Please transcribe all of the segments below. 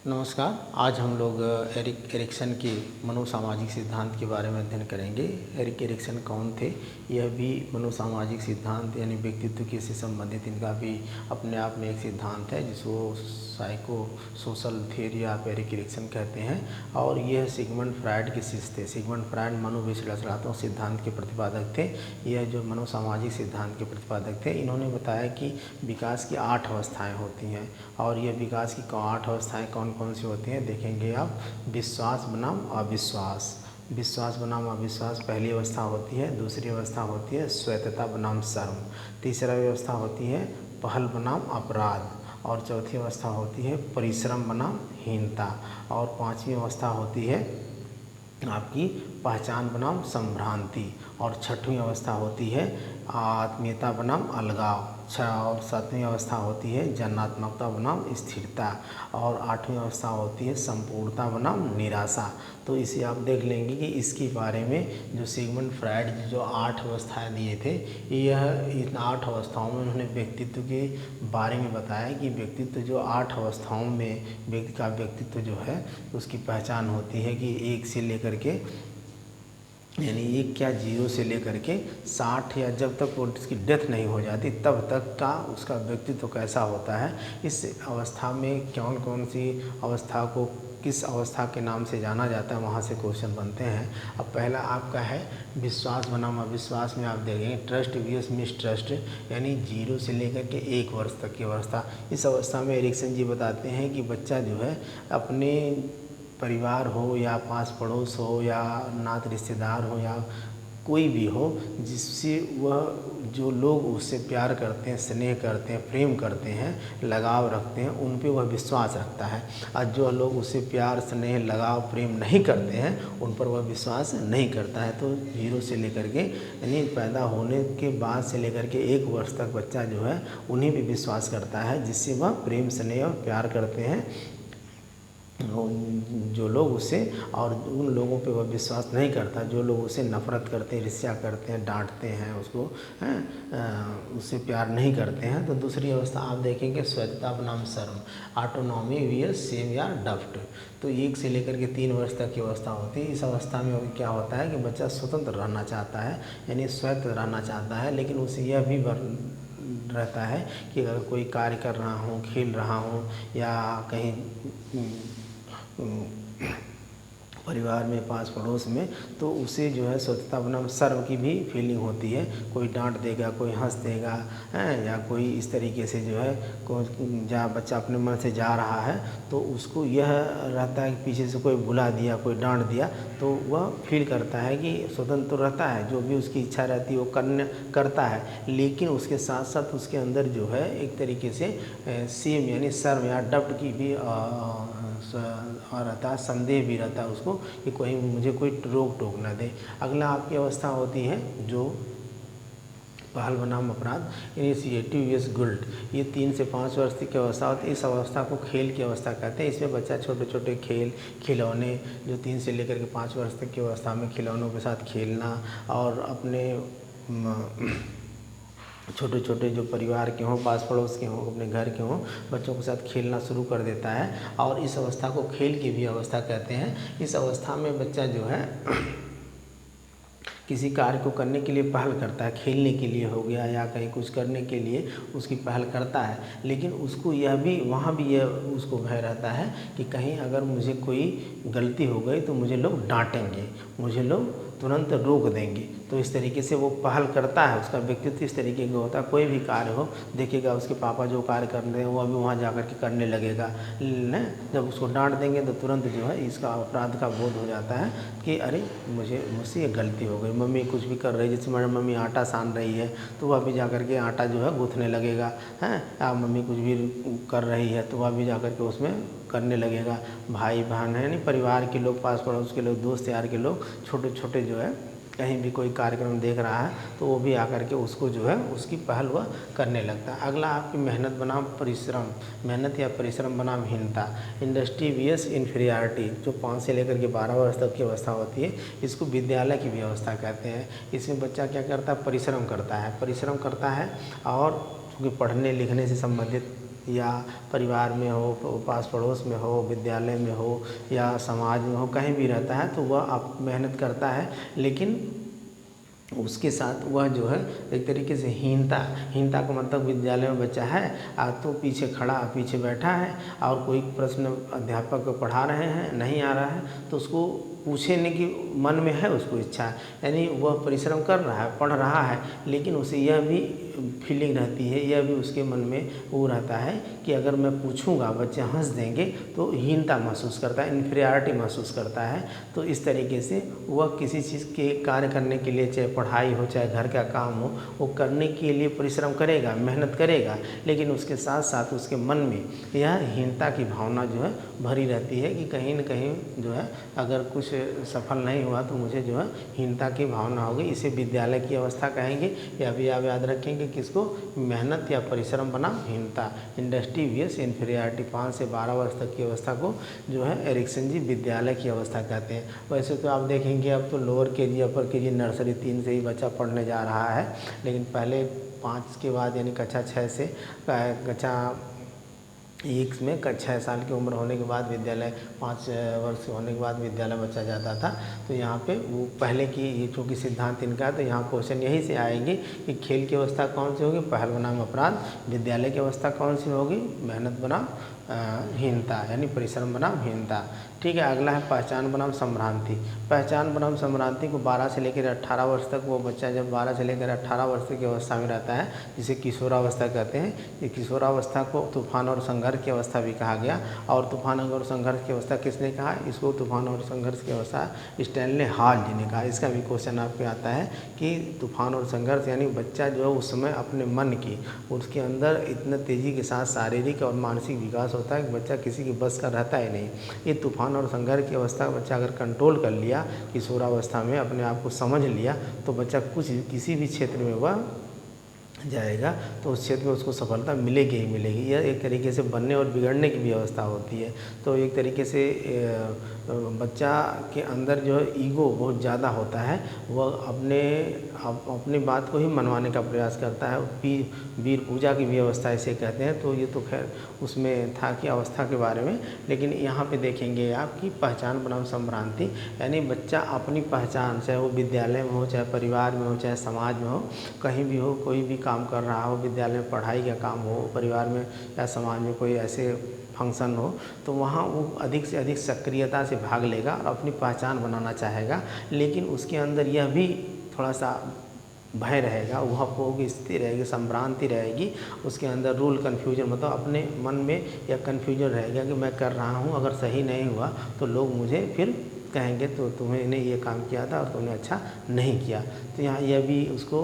नमस्कार। आज हम लोग एरिक एरिक्सन के मनोसामाजिक सिद्धांत के बारे में अध्ययन करेंगे। एरिक एरिक्सन कौन थे? यह भी मनोसामाजिक सिद्धांत यानी व्यक्तित्व के से संबंधित इनका भी अपने आप में एक सिद्धांत है जिसको साइको सोशल थ्योरी आप एरिक एरिक्सन कहते हैं। और यह सिगमंड फ्रायड के शिष्य थे। सिगमंड फ्रायड मनोविश्लेषणात्मक सिद्धांत के प्रतिपादक थे। यह जो मनोसामाजिक सिद्धांत के प्रतिपादक थे, इन्होंने बताया कि विकास की 8 अवस्थाएँ होती हैं। और यह विकास की 8 अवस्थाएँ कौन कौन सी होती हैं देखेंगे आप। विश्वास बनाम अविश्वास, विश्वास बनाम अविश्वास पहली अवस्था होती है। दूसरी अवस्था होती है स्वायत्तता बनाम शर्म। तीसरा अवस्था होती है पहल बनाम अपराध। और चौथी अवस्था होती है परिश्रम बनाम हीनता। और पांचवी अवस्था होती है आपकी पहचान बनाम संभ्रांति। और छठवीं अवस्था होती है आत्मीयता बनाम अलगाव। और सातवीं अवस्था होती है जन्मात्मकता बनाम स्थिरता। और आठवीं अवस्था होती है संपूर्णता बनाम निराशा। तो इसे आप देख लेंगे कि इसके बारे में जो सिगमंड फ्रायड जो 8 अवस्थाएं दिए थे, यह इन 8 अवस्थाओं में उन्होंने व्यक्तित्व के बारे में बताया कि व्यक्तित्व जो 8 अवस्थाओं में व्यक्ति का व्यक्तित्व जो है उसकी पहचान होती है कि 1 से लेकर के यानी 1 क्या 0 से लेकर के 60 या जब तक वो उसकी डेथ नहीं हो जाती तब तक का उसका व्यक्तित्व कैसा होता है। इस अवस्था में कौन कौन सी अवस्था को किस अवस्था के नाम से जाना जाता है, वहाँ से क्वेश्चन बनते हैं। अब पहला आपका है विश्वास बनाम अविश्वास में आप देखेंगे ट्रस्ट वीएस मिसट्रस्ट, यानी 0 से लेकर के 1 वर्ष तक की अवस्था। इस अवस्था में एरिक्सन जी बताते हैं कि बच्चा जो है अपने परिवार हो या पास पड़ोस हो या नात रिश्तेदार हो या कोई भी हो, जिससे वह जो लोग उससे प्यार करते हैं, स्नेह करते हैं, प्रेम करते हैं, लगाव रखते हैं, उन पे वह विश्वास रखता है। और जो लोग उससे प्यार स्नेह लगाव प्रेम नहीं करते हैं उन पर वह विश्वास नहीं करता है। तो 0 से लेकर के यानी पैदा होने के बाद से लेकर के 1 वर्ष तक बच्चा जो है उन्हीं पे विश्वास करता है जिससे वह प्रेम स्नेह और प्यार करते हैं जो लोग उसे, और उन लोगों पे वह विश्वास नहीं करता जो लोग उसे नफ़रत करते हैं, ईर्ष्या करते हैं, डांटते हैं उसको, उससे प्यार नहीं करते हैं। तो दूसरी अवस्था आप देखेंगे स्वायत्तता बनाम शर्म, ऑटोनॉमी वियस सेम या डफ्ट। तो 1 से लेकर के 3 वर्ष तक की अवस्था होती है। इस अवस्था में क्या होता है कि बच्चा स्वतंत्र रहना चाहता है यानी स्वायत्त रहना चाहता है, लेकिन उसे यह भी रहता है कि अगर कोई कार्य कर रहा हूँ, खेल रहा हूँ या कहीं परिवार में पास पड़ोस में, तो उसे जो है स्वतंत्रता बनाम शर्म की भी फीलिंग होती है। कोई डांट देगा, कोई हंस देगा या कोई इस तरीके से जो है जहाँ बच्चा अपने मन से जा रहा है तो उसको यह रहता है कि पीछे से कोई बुला दिया, कोई डांट दिया, तो वह फील करता है कि स्वतंत्र रहता है, जो भी उसकी इच्छा रहती है वो करता है, लेकिन उसके साथ साथ उसके अंदर जो है एक तरीके से सेम यानी शर्म या डप्ट की भी रहता है, संदेह भी रहता है उसको कि कोई मुझे कोई रोक टोक ना दे। अगला आपकी अवस्था होती है जो पहल बनाम अपराध, इनिशिएटिव वियस गिल्ट। ये 3 से 5 वर्ष की अवस्था होती है। इस अवस्था को खेल की अवस्था कहते हैं। इसमें बच्चा छोटे छोटे खेल खिलौने जो 3 से लेकर के 5 वर्ष तक की अवस्था में खिलौनों के साथ खेलना और अपने छोटे छोटे जो परिवार के हों, पास पड़ोस के हों, अपने घर के हों, बच्चों के साथ खेलना शुरू कर देता है। और इस अवस्था को खेल की भी अवस्था कहते हैं। इस अवस्था में बच्चा जो है किसी कार्य को करने के लिए पहल करता है, खेलने के लिए हो गया या कहीं कुछ करने के लिए उसकी पहल करता है, लेकिन उसको यह भी वहाँ भी यह उसको भय रहता है कि कहीं अगर मुझे कोई गलती हो गई तो मुझे लोग डांटेंगे, मुझे लोग तुरंत रोक देंगे। तो इस तरीके से वो पहल करता है। उसका व्यक्तित्व इस तरीके का होता है। कोई भी कार्य हो, देखिएगा उसके पापा जो कार्य कर रहे हैं वो अभी वहाँ जा कर के करने लगेगा। जब उसको डांट देंगे तो तुरंत जो है इसका अपराध का बोध हो जाता है कि अरे मुझसे ये गलती हो गई। मम्मी कुछ भी कर रही है, जैसे मेरी मम्मी आटा सान रही है तो वह भी जा कर के आटा जो है गूँथने लगेगा, या मम्मी कुछ भी कर रही है तो वह भी जा कर के उसमें करने लगेगा। भाई बहन है, यानी परिवार के लोग, पास पड़ोस के लोग, दोस्त यार के लोग छोटे छोटे जो है कहीं भी कोई कार्यक्रम देख रहा है तो वो भी आकर के उसको जो है उसकी पहल वह करने लगता है। अगला आपकी मेहनत बनाम परिश्रम, मेहनत या परिश्रम बनाम हीनता, इंडस्ट्री वियस इन्फीरियरिटी, जो 5 से लेकर के 12 वर्ष तक की अवस्था होती है। इसको विद्यालय की भी अवस्था कहते हैं। इसमें बच्चा क्या करता है, परिश्रम करता है और क्योंकि पढ़ने लिखने से संबंधित या परिवार में हो, पास पड़ोस में हो, विद्यालय में हो या समाज में हो, कहीं भी रहता है तो वह आप मेहनत करता है, लेकिन उसके साथ वह जो है एक तरीके से हीनता का मतलब विद्यालय में बच्चा है तो पीछे खड़ा पीछे बैठा है और कोई प्रश्न अध्यापक पढ़ा रहे हैं नहीं आ रहा है तो उसको पूछने की मन में है उसको इच्छा, यानी वह परिश्रम कर रहा है, पढ़ रहा है, लेकिन उसे यह भी फीलिंग रहती है, यह भी उसके मन में वो रहता है कि अगर मैं पूछूंगा बच्चे हंस देंगे तो हीनता महसूस करता है, इन्फीरियरिटी महसूस करता है। तो इस तरीके से वह किसी चीज़ के कार्य करने के लिए, चाहे पढ़ाई हो चाहे घर का काम हो, वो करने के लिए परिश्रम करेगा, मेहनत करेगा, लेकिन उसके साथ साथ उसके मन में यह हीनता की भावना जो है भरी रहती है कि कहीं न कहीं जो है अगर कुछ सफल नहीं हुआ तो मुझे जो है हीनता की भावना होगी। इसे विद्यालय की अवस्था कहेंगे, या भी आप याद रखेंगे किसको, मेहनत या परिश्रम बनाम हीनता, इंडस्ट्रियस इन्फीरियरिटी। 5 से 12 वर्ष तक की अवस्था को जो है एरिक्सन जी विद्यालय की अवस्था कहते हैं। वैसे तो आप देखेंगे अब तो लोअर केजी, अपर केजी, नर्सरी 3 से ही बच्चा पढ़ने जा रहा है, लेकिन पहले 5 के बाद यानी कक्षा 6 से कक्षा 1 में 6 साल की उम्र होने के बाद विद्यालय, 5 वर्ष होने के बाद विद्यालय बच्चा जाता था। तो यहाँ पे वो पहले की ये चूँकि सिद्धांत इनका है तो यहाँ क्वेश्चन यही से आएंगे कि खेल की अवस्था कौन सी होगी, पहल बनाम अपराध, विद्यालय की अवस्था कौन सी होगी, मेहनत बनाम हीनता यानी परिश्रम बनाम हीनता। ठीक है, अगला है पहचान बनाम संभ्रांति। पहचान बनाम संभ्रांति को 12 से लेकर 18 वर्ष तक, वो बच्चा जब 12 से लेकर 18 वर्ष की अवस्था में रहता है जिसे किशोरावस्था कहते हैं। ये किशोरावस्था को तूफान और संघर्ष की अवस्था भी कहा गया। और तूफान और संघर्ष की अवस्था किसने कहा, इसको तूफान और संघर्ष की अवस्था स्टैनले हॉल जी ने कहा। इसका भी क्वेश्चन आपके आता है कि तूफान और संघर्ष यानी बच्चा जो है उस समय अपने मन की, उसके अंदर इतना तेज़ी के साथ शारीरिक और मानसिक विकास होता है कि बच्चा किसी के बस का रहता ही नहीं। ये तूफान और संघर्ष की अवस्था का बच्चा अगर कंट्रोल कर लिया, किशोरावस्था में अपने आप को समझ लिया, तो बच्चा किसी भी क्षेत्र में वह जाएगा तो उस क्षेत्र में उसको सफलता मिलेगी ही मिलेगी। यह एक तरीके से बनने और बिगड़ने की भी अवस्था होती है। तो एक तरीके से बच्चा के अंदर जो है ईगो बहुत ज़्यादा होता है, वह अपनी बात को ही मनवाने का प्रयास करता है। वीर पूजा की भी अवस्था इसे कहते हैं। तो ये तो खैर उसमें था कि अवस्था के बारे में, लेकिन यहाँ पे देखेंगे आप कि पहचान बनाम संभ्रांति यानी बच्चा अपनी पहचान, चाहे वो विद्यालय में हो, चाहे परिवार में हो, चाहे समाज में हो, कहीं भी हो, कोई भी काम कर रहा हो, विद्यालय में पढ़ाई का काम हो, परिवार में या समाज में कोई ऐसे फंक्शन हो, तो वहाँ वो अधिक से अधिक सक्रियता से भाग लेगा और अपनी पहचान बनाना चाहेगा। लेकिन उसके अंदर यह भी थोड़ा सा भय रहेगा, वह की स्थिति रहेगी, संभ्रांति रहेगी, उसके अंदर रूल कन्फ्यूजन, मतलब अपने मन में यह कन्फ्यूजन रहेगा कि मैं कर रहा हूँ, अगर सही नहीं हुआ तो लोग मुझे फिर कहेंगे तो तुमने ये काम किया था और तुमने अच्छा नहीं किया। तो यहाँ यह भी उसको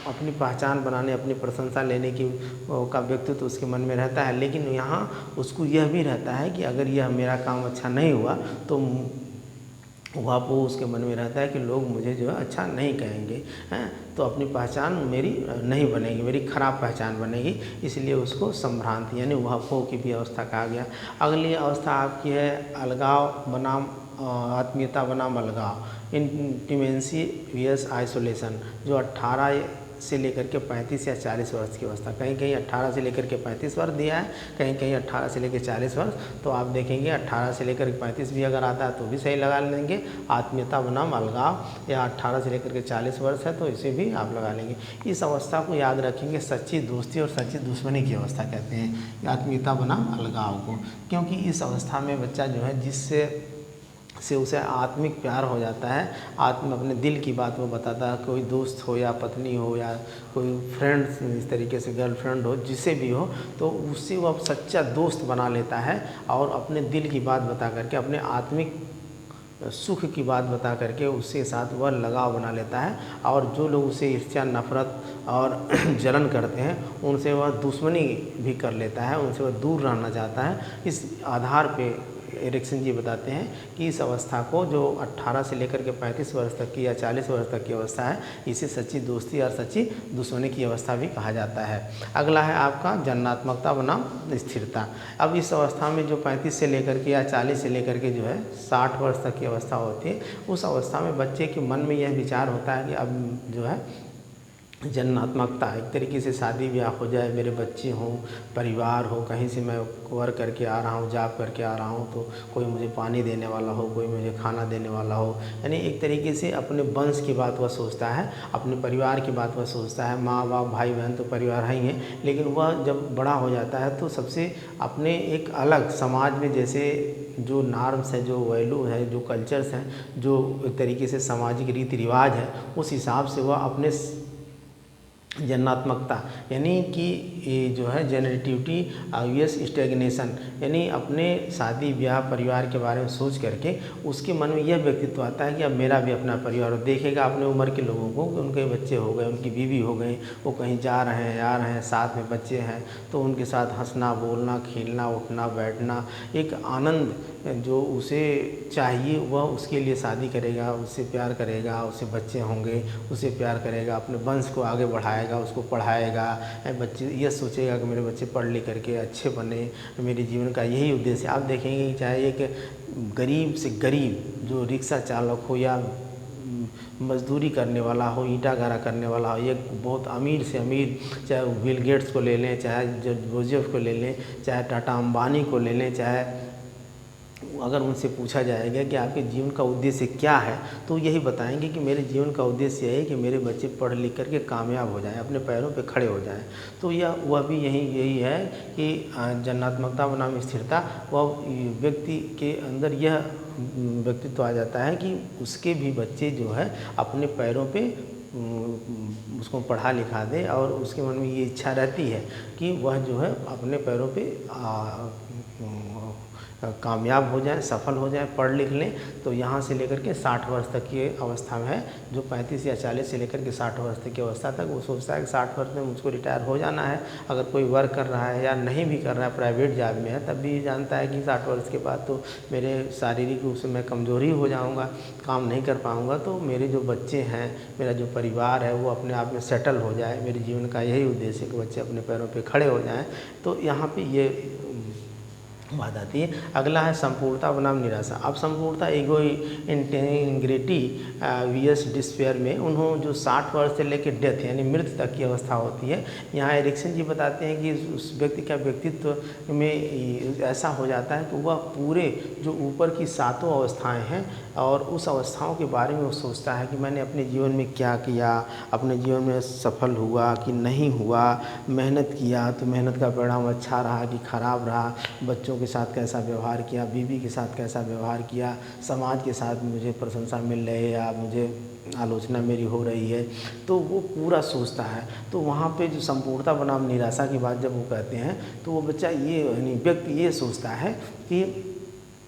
अपनी पहचान बनाने, अपनी प्रशंसा लेने की का व्यक्तित्व तो उसके मन में रहता है। लेकिन यहाँ उसको यह भी रहता है कि अगर यह मेरा काम अच्छा नहीं हुआ तो वहाँ पर उसके मन में रहता है कि लोग मुझे जो है अच्छा नहीं कहेंगे, हैं, तो अपनी पहचान मेरी नहीं बनेगी, मेरी खराब पहचान बनेगी, इसलिए उसको संभ्रांति यानी वहाँ की भी अवस्था कहा गया। अगली अवस्था आपकी है अलगाव बनाम आत्मीयता बनाम अलगाव, इंटीमेसी वियस आइसोलेशन, जो 18 से लेकर के 35 या 40 वर्ष की अवस्था, कहीं कहीं 18 से लेकर के 35 वर्ष दिया है, कहीं कहीं 18 से लेकर 40 वर्ष। तो आप देखेंगे 18 से लेकर के 35 भी अगर आता है तो भी सही लगा लेंगे, आत्मीयता बनाम अलगाव, या 18 से लेकर के 40 वर्ष है तो इसे भी आप लगा लेंगे। इस अवस्था को याद रखेंगे सच्ची दोस्ती और सच्ची दुश्मनी की अवस्था कहते हैं, आत्मीयता बनाम अलगाव को, क्योंकि इस अवस्था में बच्चा जो है जिससे उसे आत्मिक प्यार हो जाता है, अपने दिल की बात वो बताता है, कोई दोस्त हो या पत्नी हो या कोई फ्रेंड, इस तरीके से गर्लफ्रेंड हो, जिसे भी हो, तो उससे वो सच्चा दोस्त बना लेता है और अपने दिल की बात बता करके, अपने आत्मिक सुख की बात बता करके उसके साथ वह लगाव बना लेता है। और जो लोग उसे ईर्ष्या, नफरत और जलन करते हैं उनसे वह दुश्मनी भी कर लेता है, उनसे वह दूर रहना चाहता है। इस आधार पे एरिक्सन जी बताते हैं कि इस अवस्था को जो 18 से लेकर के 35 वर्ष तक की या 40 वर्ष तक की अवस्था है, इसे सच्ची दोस्ती और सच्ची दुश्मनी की अवस्था भी कहा जाता है। अगला है आपका जन्मात्मकता बनाम स्थिरता। अब इस अवस्था में जो 35 से लेकर के या 40 से लेकर के जो है 60 वर्ष तक की अवस्था होती है, उस अवस्था में बच्चे के मन में यह विचार होता है कि अब जो है जन्मात्मकता, एक तरीके से शादी ब्याह हो जाए, मेरे बच्चे हों, परिवार हो, कहीं से मैं वर्क करके आ रहा हूँ, जॉब करके आ रहा हूँ, तो कोई मुझे पानी देने वाला हो, कोई मुझे खाना देने वाला हो। यानी एक तरीके से अपने वंश की बात वह सोचता है, अपने परिवार की बात वह सोचता है। माँ बाप भाई बहन तो परिवार है ही हैं, लेकिन वह जब बड़ा हो जाता है तो सबसे अपने एक अलग समाज में, जैसे जो नॉर्म्स है, जो वैल्यू है, जो कल्चर्स हैं, जो एक तरीके से सामाजिक रीति रिवाज है, उस हिसाब से वह अपने जन्मात्मकता यानी कि ये जो है जेनरेटिविटी ऑब्वियस स्टैग्नेशन, यानी अपने शादी ब्याह परिवार के बारे में सोच करके उसके मन में यह व्यक्तित्व आता है कि अब मेरा भी अपना परिवार देखेगा। अपने उम्र के लोगों को, उनके बच्चे हो गए, उनकी बीवी हो गई, वो कहीं जा रहे हैं आ रहे हैं, साथ में बच्चे हैं, तो उनके साथ हंसना बोलना खेलना उठना बैठना, एक आनंद जो उसे चाहिए वह उसके लिए शादी करेगा, उससे प्यार करेगा, उससे बच्चे होंगे, उससे प्यार करेगा, अपने वंश को आगे बढ़ाएगा, उसको पढ़ाएगा। बच्चे यह सोचेगा कि मेरे बच्चे पढ़ लिख करके अच्छे बने, मेरे जीवन का यही उद्देश्य। आप देखेंगे कि चाहे एक गरीब से गरीब जो रिक्शा चालक हो या मजदूरी करने वाला हो, ईंटा गारा करने वाला हो, एक बहुत अमीर से अमीर, चाहे बिल गेट्स को ले लें, चाहे जॉर्ज बेजोस को ले लें, चाहे टाटा अंबानी को ले लें, चाहे अगर उनसे पूछा जाएगा कि आपके जीवन का उद्देश्य क्या है, तो यही बताएंगे कि मेरे जीवन का उद्देश्य है कि मेरे बच्चे पढ़ लिख करके कामयाब हो जाएं, अपने पैरों पे खड़े हो जाएं। तो वह भी यही है कि जन्मात्मकता बनाम स्थिरता, वह व्यक्ति के अंदर यह व्यक्तित्व आ जाता है कि उसके भी बच्चे जो है अपने पैरों पे उसको पढ़ा लिखा दे, और उसके मन में ये इच्छा रहती है कि वह जो है अपने पैरों पे कामयाब हो जाएं, सफल हो जाएं, पढ़ लिख लें। तो यहाँ से लेकर के 60 वर्ष तक की अवस्था में है, जो 35 या 40 से लेकर के 60 वर्ष तक की अवस्था तक वो सोचता है कि 60 वर्ष में मुझको रिटायर हो जाना है। अगर कोई वर्क कर रहा है या नहीं भी कर रहा है, प्राइवेट जॉब में है, तब भी जानता है कि 60 वर्ष के बाद तो मेरे शारीरिक रूप से मैं कमज़ोर ही हो जाऊँगा, काम नहीं कर पाऊँगा, तो मेरे जो बच्चे हैं, मेरा जो परिवार है, वो अपने आप में सेटल हो जाए। मेरे जीवन का यही उद्देश्य है कि बच्चे अपने पैरों पर खड़े हो जाएँ। तो यहाँ पर ये बात आती है। अगला है संपूर्णता बनाम निराशा। अब संपूर्णता ईगो इंटेग्रिटी वीएस डिस्पेयर में उन्होंने जो 60 वर्ष से लेकर डेथ यानी मृत्यु तक की अवस्था होती है, यहाँ एरिक्सन जी बताते हैं कि उस व्यक्ति का व्यक्तित्व में ऐसा हो जाता है कि वह पूरे जो ऊपर की 7 अवस्थाएं हैं और उस अवस्थाओं के बारे में वो सोचता है कि मैंने अपने जीवन में क्या किया, अपने जीवन में सफल हुआ कि नहीं हुआ, मेहनत किया तो मेहनत का परिणाम अच्छा रहा कि ख़राब रहा, बच्चों के साथ कैसा व्यवहार किया, बीवी के साथ कैसा व्यवहार किया, समाज के साथ मुझे प्रशंसा मिल रही है या मुझे आलोचना मेरी हो रही है, तो वो पूरा सोचता है। तो वहाँ पे जो संपूर्णता बनाम निराशा की बात जब वो कहते हैं, तो वो बच्चा ये यानी व्यक्ति ये सोचता है कि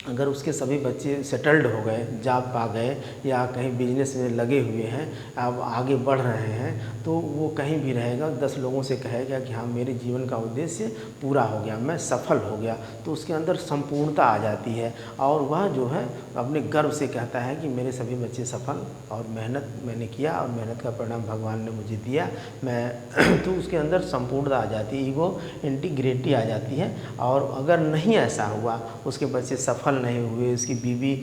अगर उसके सभी बच्चे सेटल्ड हो गए, जॉब पा गए या कहीं बिजनेस में लगे हुए हैं, अब आगे बढ़ रहे हैं, तो वो कहीं भी रहेगा, 10 लोगों से कहेगा कि हाँ मेरे जीवन का उद्देश्य पूरा हो गया, मैं सफल हो गया। तो उसके अंदर संपूर्णता आ जाती है और वह जो है अपने गर्व से कहता है कि मेरे सभी बच्चे सफल, और मेहनत मैंने किया और मेहनत का परिणाम भगवान ने मुझे दिया, मैं तो उसके अंदर संपूर्णता आ जाती है, ईगो इंटीग्रिटी आ जाती है। और अगर नहीं ऐसा हुआ, उसके बच्चे सफल नहीं हुए, उसकी बीवी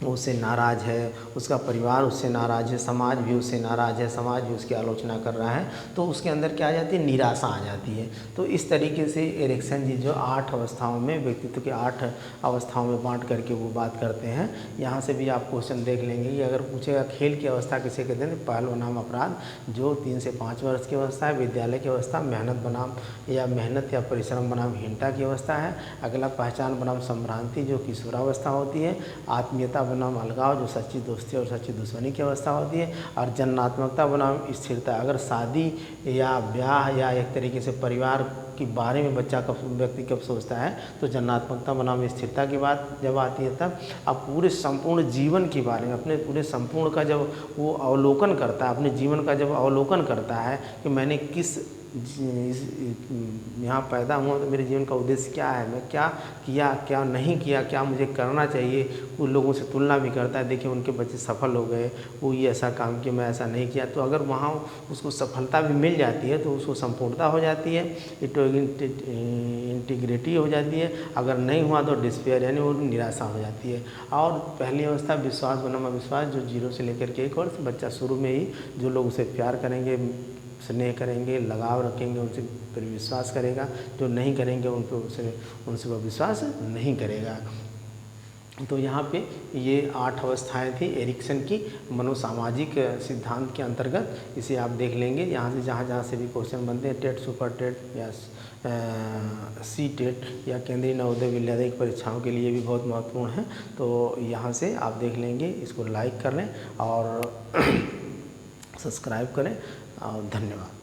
उससे नाराज़ है, उसका परिवार उससे नाराज़ है, समाज भी उससे नाराज़ है, समाज भी उसकी आलोचना कर रहा है, तो उसके अंदर क्या आ जाती है, निराशा आ जाती है। तो इस तरीके से एरिक्सन जी जो 8 अवस्थाओं में, व्यक्तित्व के 8 अवस्थाओं में बांट करके वो बात करते हैं। यहाँ से भी आप क्वेश्चन देख लेंगे कि अगर पूछेगा खेल की अवस्था किसे कहते हैं, पहलू बनाम अपराध जो 3 से 5 वर्ष की अवस्था है, विद्यालय की अवस्था मेहनत बनाम या मेहनत या परिश्रम बनाम हीनता की अवस्था है। अगला पहचान बनाम संभ्रांति जो किशोरावस्था होती है, आत्मीयता बनाम अलगाव जो सच्ची दोस्ती और सच्ची दुश्मनी की अवस्था होती है, और जन्मात्मकता बनाम स्थिरता। अगर शादी या ब्याह या एक तरीके से परिवार के बारे में व्यक्ति कब सोचता है, तो जन्मात्मकता बनाम स्थिरता की बात जब आती है, तब अब पूरे संपूर्ण जीवन के बारे में, अपने पूरे संपूर्ण का जब वो अवलोकन करता है, अपने जीवन का जब अवलोकन करता है कि मैंने किस यहाँ पैदा हुआ तो मेरे जीवन का उद्देश्य क्या है, मैं क्या किया क्या नहीं किया, क्या मुझे करना चाहिए। उन लोगों से तुलना भी करता है, देखिए उनके बच्चे सफल हो गए, वो ये ऐसा काम किया, मैं ऐसा नहीं किया। तो अगर वहाँ उसको सफलता भी मिल जाती है तो उसको संपूर्णता हो जाती है, इंटीग्रिटी हो जाती है। अगर नहीं हुआ तो डिस्पेयर यानी वो निराशा हो जाती है। और पहली अवस्था विश्वास बनाना, विश्वास जो 0 से लेकर के 1 वर्ष बच्चा शुरू में ही जो लोग उसे प्यार करेंगे, स्नेह करेंगे, लगाव रखेंगे, उनसे पर विश्वास करेगा, जो नहीं करेंगे उन पर उनसे वो विश्वास नहीं करेगा। तो यहाँ पे ये 8 अवस्थाएं थी एरिक्सन की मनोसामाजिक सिद्धांत के अंतर्गत। इसे आप देख लेंगे, यहाँ से जहाँ से भी क्वेश्चन बनते हैं, टेट, सुपर टेट या सी टेट या केंद्रीय नवोदय विद्यालय की परीक्षाओं के लिए भी बहुत महत्वपूर्ण है। तो यहाँ से आप देख लेंगे, इसको लाइक कर लें और सब्सक्राइब करें और धन्यवाद।